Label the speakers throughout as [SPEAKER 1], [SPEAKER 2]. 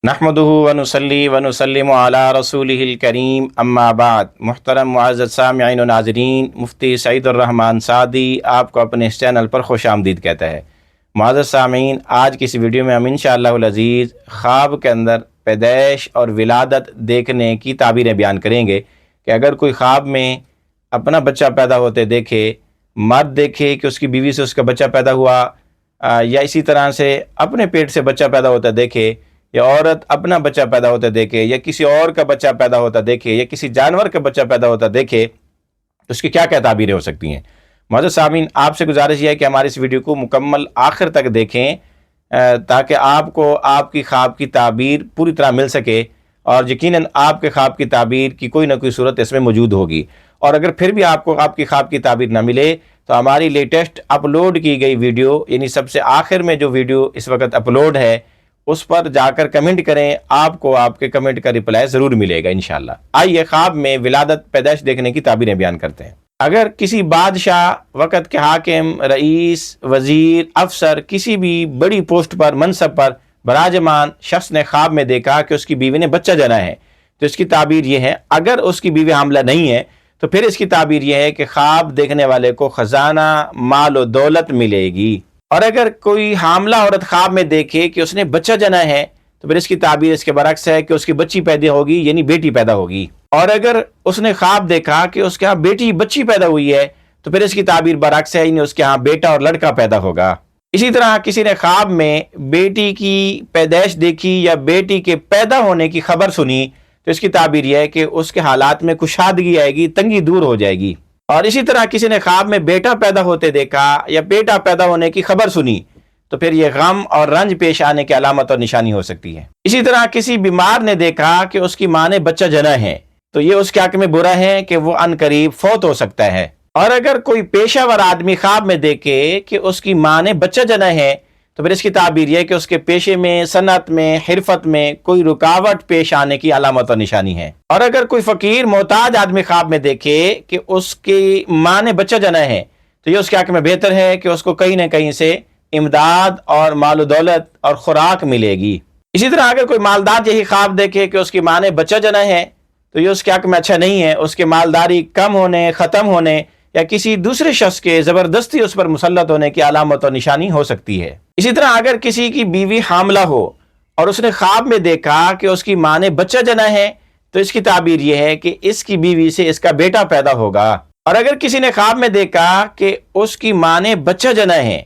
[SPEAKER 1] نحمدہ ونصلی ونسلم علی رسولہ الکریم اما بعد۔ محترم معزز سامعین و ناظرین، مفتی سعید الرحمن سعدی آپ کو اپنے اس چینل پر خوش آمدید کہتا ہے۔ معزز سامعین، آج کی اس ویڈیو میں ہم انشاءاللہ العزیز خواب کے اندر پیدائش اور ولادت دیکھنے کی تعبیریں بیان کریں گے کہ اگر کوئی خواب میں اپنا بچہ پیدا ہوتے دیکھے، مرد دیکھے کہ اس کی بیوی سے اس کا بچہ پیدا ہوا، یا اسی طرح سے اپنے پیٹ سے بچہ پیدا ہوتا دیکھے، یا عورت اپنا بچہ پیدا ہوتا دیکھے، یا کسی اور کا بچہ پیدا ہوتا دیکھے، یا کسی جانور کا بچہ پیدا ہوتا دیکھے، تو اس کی کیا کیا تعبیریں ہو سکتی ہیں۔ معزز سامعین، آپ سے گزارش یہ ہے کہ ہماری اس ویڈیو کو مکمل آخر تک دیکھیں تاکہ آپ کو آپ کی خواب کی تعبیر پوری طرح مل سکے، اور یقیناً آپ کے خواب کی تعبیر کی کوئی نہ کوئی صورت اس میں موجود ہوگی۔ اور اگر پھر بھی آپ کو آپ کی خواب کی تعبیر نہ ملے تو ہماری لیٹسٹ اپلوڈ کی گئی ویڈیو، یعنی سب سے آخر میں جو ویڈیو اس وقت اپلوڈ ہے، اس پر جا کر کمنٹ کریں، آپ کو آپ کے کمنٹ کا رپلائی ضرور ملے گا انشاءاللہ۔ آئیے خواب میں ولادت پیدائش دیکھنے کی تعبیریں بیان کرتے ہیں۔ اگر کسی بادشاہ، وقت کے حاکم، رئیس، وزیر، افسر، کسی بھی بڑی پوسٹ پر، منصب پر براجمان شخص نے خواب میں دیکھا کہ اس کی بیوی نے بچہ جنا ہے، تو اس کی تعبیر یہ ہے، اگر اس کی بیوی حاملہ نہیں ہے تو پھر اس کی تعبیر یہ ہے کہ خواب دیکھنے والے کو خزانہ، مال و دولت ملے گی۔ اور اگر کوئی حاملہ عورت خواب میں دیکھے کہ اس نے بچہ جنا ہے تو پھر اس کی تعبیر اس کے برعکس ہے کہ اس کی بچی پیدا ہوگی، یعنی بیٹی پیدا ہوگی۔ اور اگر اس نے خواب دیکھا کہ اس کے ہاں بچی پیدا ہوئی ہے تو پھر اس کی تعبیر برعکس ہے، یعنی اس کے ہاں بیٹا اور لڑکا پیدا ہوگا۔ اسی طرح کسی نے خواب میں بیٹی کی پیدائش دیکھی یا بیٹی کے پیدا ہونے کی خبر سنی تو اس کی تعبیر یہ ہے کہ اس کے حالات میں کشادگی آئے گی، تنگی دور ہو جائے گی۔ اور اسی طرح کسی نے خواب میں بیٹا پیدا ہوتے دیکھا یا بیٹا پیدا ہونے کی خبر سنی تو پھر یہ غم اور رنج پیش آنے کی علامت اور نشانی ہو سکتی ہے۔ اسی طرح کسی بیمار نے دیکھا کہ اس کی ماں نے بچہ جنا ہے تو یہ اس کے حق میں برا ہے کہ وہ عن قریب فوت ہو سکتا ہے۔ اور اگر کوئی پیشہ ور آدمی خواب میں دیکھے کہ اس کی ماں نے بچہ جنا ہے تو پھر اس کی تعبیر یہ کہ اس کے پیشے میں، صنعت میں، حرفت میں کوئی رکاوٹ پیش آنے کی علامت اور نشانی ہے۔ اور اگر کوئی فقیر محتاج آدمی خواب میں دیکھے کہ اس کی ماں نے بچہ جنا ہے تو یہ اس کے حق میں بہتر ہے کہ اس کو کہیں نہ کہیں سے امداد اور مال و دولت اور خوراک ملے گی۔ اسی طرح اگر کوئی مالدار یہی خواب دیکھے کہ اس کی ماں نے بچہ جنا ہے تو یہ اس کے حق میں اچھا نہیں ہے، اس کے مالداری کم ہونے، ختم ہونے یا کسی دوسرے شخص کے زبردستی اس پر مسلط ہونے کی علامت اور نشانی ہو سکتی ہے۔ اسی طرح اگر کسی کی بیوی حاملہ ہو اور اس نے خواب میں دیکھا کہ اس کی ماں نے بچہ جنا ہے تو اس کی تعبیر یہ ہے کہ اس کی بیوی سے اس کا بیٹا پیدا ہوگا۔ اور اگر کسی نے خواب میں دیکھا کہ اس کی ماں نے بچہ جنا ہے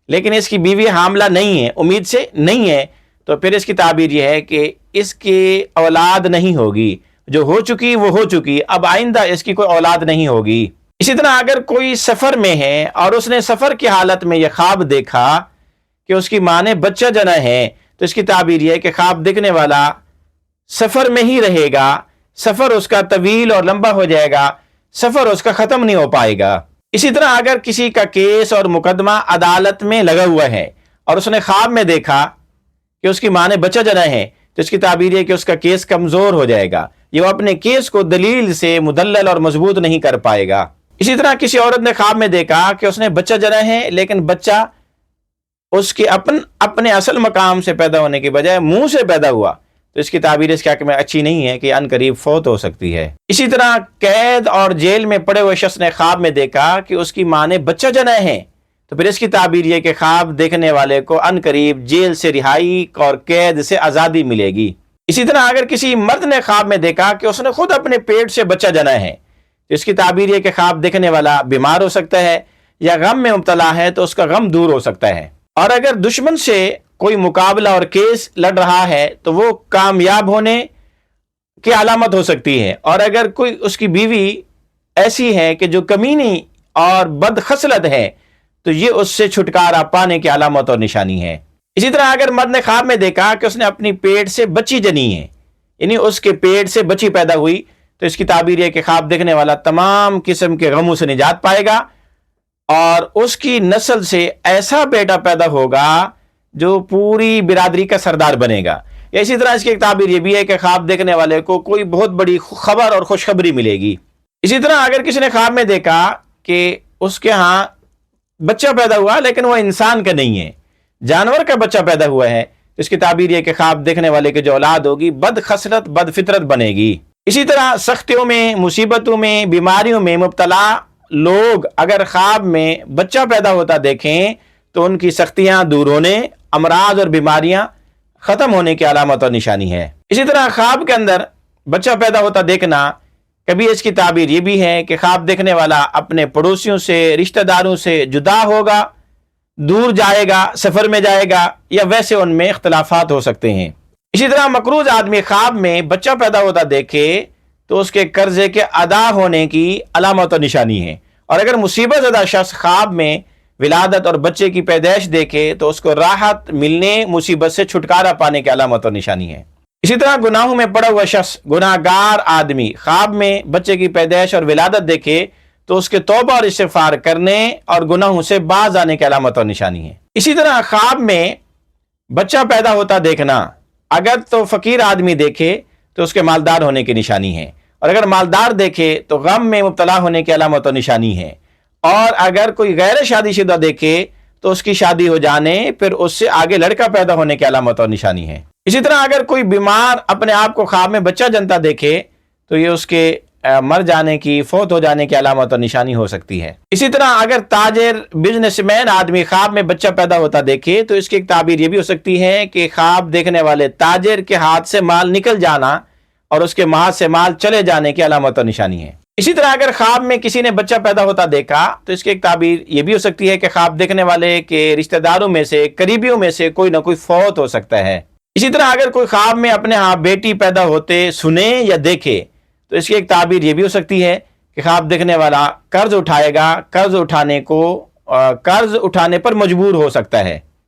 [SPEAKER 1] لیکن اس کی بیوی حاملہ نہیں ہے، امید سے نہیں ہے، تو پھر اس کی تعبیر یہ ہے کہ اس کی اولاد نہیں ہوگی، جو ہو چکی وہ ہو چکی، اب آئندہ اس کی کوئی اولاد نہیں ہوگی۔ اسی طرح اگر کوئی سفر میں ہے اور اس نے سفر کی حالت میں یہ خواب دیکھا کہ اس کی ماں نے بچہ جنا ہے تو اس کی تعبیر یہ ہے کہ خواب دیکھنے والا سفر میں ہی رہے گا، سفر اس کا طویل اور لمبا ہو جائے گا، سفر اس کا ختم نہیں ہو پائے گا۔ اسی طرح اگر کسی کا کیس اور مقدمہ عدالت میں لگا ہوا ہے اور اس نے خواب میں دیکھا کہ اس کی ماں نے بچہ جنا ہے تو اس کی تعبیر ہے کہ اس کا کیس کمزور ہو جائے گا، یہ وہ اپنے کیس کو دلیل سے مدلل اور مضبوط نہیں کر پائے گا۔ اسی طرح کسی عورت نے خواب میں دیکھا کہ اس نے بچہ جنا ہے لیکن بچہ اس کے اپنے اصل مقام سے پیدا ہونے کے بجائے منہ سے پیدا ہوا تو اس کی تعبیر اس کے حق میں اچھی نہیں ہے کہ عن قریب فوت ہو سکتی ہے۔ اسی طرح قید اور جیل میں پڑے ہوئے شخص نے خواب میں دیکھا کہ اس کی ماں نے بچہ جنا ہے تو پھر اس کی تعبیر یہ کہ خواب دیکھنے والے کو عن قریب جیل سے رہائی اور قید سے آزادی ملے گی۔ اسی طرح اگر کسی مرد نے خواب میں دیکھا کہ اس نے خود اپنے پیٹ سے بچہ جنا ہے تو اس کی تعبیر یہ کہ خواب دیکھنے والا بیمار ہو سکتا ہے یا غم میں مبتلا ہے تو اس کا غم دور ہو سکتا ہے۔ اور اگر دشمن سے کوئی مقابلہ اور کیس لڑ رہا ہے تو وہ کامیاب ہونے کی علامت ہو سکتی ہے۔ اور اگر کوئی اس کی بیوی ایسی ہے کہ جو کمینی اور بد خصلت ہے تو یہ اس سے چھٹکارا پانے کی علامت اور نشانی ہے۔ اسی طرح اگر مرد نے خواب میں دیکھا کہ اس نے اپنی پیٹ سے بچی جنی ہے، یعنی اس کے پیٹ سے بچی پیدا ہوئی، تو اس کی تعبیر ہے کہ خواب دیکھنے والا تمام قسم کے غموں سے نجات پائے گا اور اس کی نسل سے ایسا بیٹا پیدا ہوگا جو پوری برادری کا سردار بنے گا۔ اسی طرح اس کی ایک تعبیر یہ بھی ہے کہ خواب دیکھنے والے کو کوئی بہت بڑی خبر اور خوشخبری ملے گی۔ اسی طرح اگر کسی نے خواب میں دیکھا کہ اس کے ہاں بچہ پیدا ہوا لیکن وہ انسان کا نہیں ہے، جانور کا بچہ پیدا ہوا ہے، اس کی تعبیر یہ کہ خواب دیکھنے والے کی جو اولاد ہوگی بد خصلت بد فطرت بنے گی۔ اسی طرح سختیوں میں، مصیبتوں میں، بیماریوں میں مبتلا لوگ اگر خواب میں بچہ پیدا ہوتا دیکھیں تو ان کی سختیاں دور ہونے، امراض اور بیماریاں ختم ہونے کی علامت اور نشانی ہے۔ اسی طرح خواب کے اندر بچہ پیدا ہوتا دیکھنا، کبھی اس کی تعبیر یہ بھی ہے کہ خواب دیکھنے والا اپنے پڑوسیوں سے، رشتہ داروں سے جدا ہوگا، دور جائے گا، سفر میں جائے گا، یا ویسے ان میں اختلافات ہو سکتے ہیں۔ اسی طرح مقروض آدمی خواب میں بچہ پیدا ہوتا دیکھے تو اس کے قرضے کے ادا ہونے کی علامت اور نشانی ہے، اور اگر مصیبت زدہ شخص خواب میں ولادت اور بچے کی پیدائش دیکھے تو اس کو راحت ملنے، مصیبت سے چھٹکارا پانے کی علامت اور نشانی ہے۔ اسی طرح گناہوں میں پڑا ہوا شخص، گناہ گار آدمی خواب میں بچے کی پیدائش اور ولادت دیکھے تو اس کے توبہ اور استغفار کرنے اور گناہوں سے باز آنے کی علامت اور نشانی ہے۔ اسی طرح خواب میں بچہ پیدا ہوتا دیکھنا، اگر تو فقیر آدمی دیکھے تو اس کے مالدار ہونے کی نشانی ہے، اور اگر مالدار دیکھے تو غم میں مبتلا ہونے کی علامت اور نشانی ہے، اور اگر کوئی غیر شادی شدہ دیکھے تو اس کی شادی ہو جانے پھر اس سے آگے لڑکا پیدا ہونے کی علامت اور نشانی ہے۔ اسی طرح اگر کوئی بیمار اپنے آپ کو خواب میں بچہ جنتا دیکھے تو یہ اس کے مر جانے کی، فوت ہو جانے کی علامت اور نشانی ہو سکتی ہے۔ اسی طرح اگر تاجر، بزنس مین آدمی خواب میں بچہ پیدا ہوتا دیکھے تو اس کی ایک تعبیر یہ بھی ہو سکتی ہے کہ خواب دیکھنے والے تاجر کے ہاتھ سے مال نکل جانا اور اس کے ہاتھ سے مال چلے جانے کی علامت اور نشانی ہے۔ اسی طرح اگر خواب میں کسی نے بچہ پیدا ہوتا دیکھا تو اس کی ایک تعبیر یہ بھی ہو سکتی ہے کہ خواب دیکھنے والے کے رشتہ داروں میں سے، قریبیوں میں سے کوئی نہ کوئی فوت ہو سکتا ہے۔ اسی طرح اگر کوئی خواب میں اپنے ہاں بیٹی پیدا ہوتے سنے یا دیکھے تو اس کی ایک تعبیر یہ بھی ہو سکتی ہے کہ خواب دیکھنے والا قرض اٹھائے گا، قرض اٹھانے پر مجبور ہو سکتا ہے۔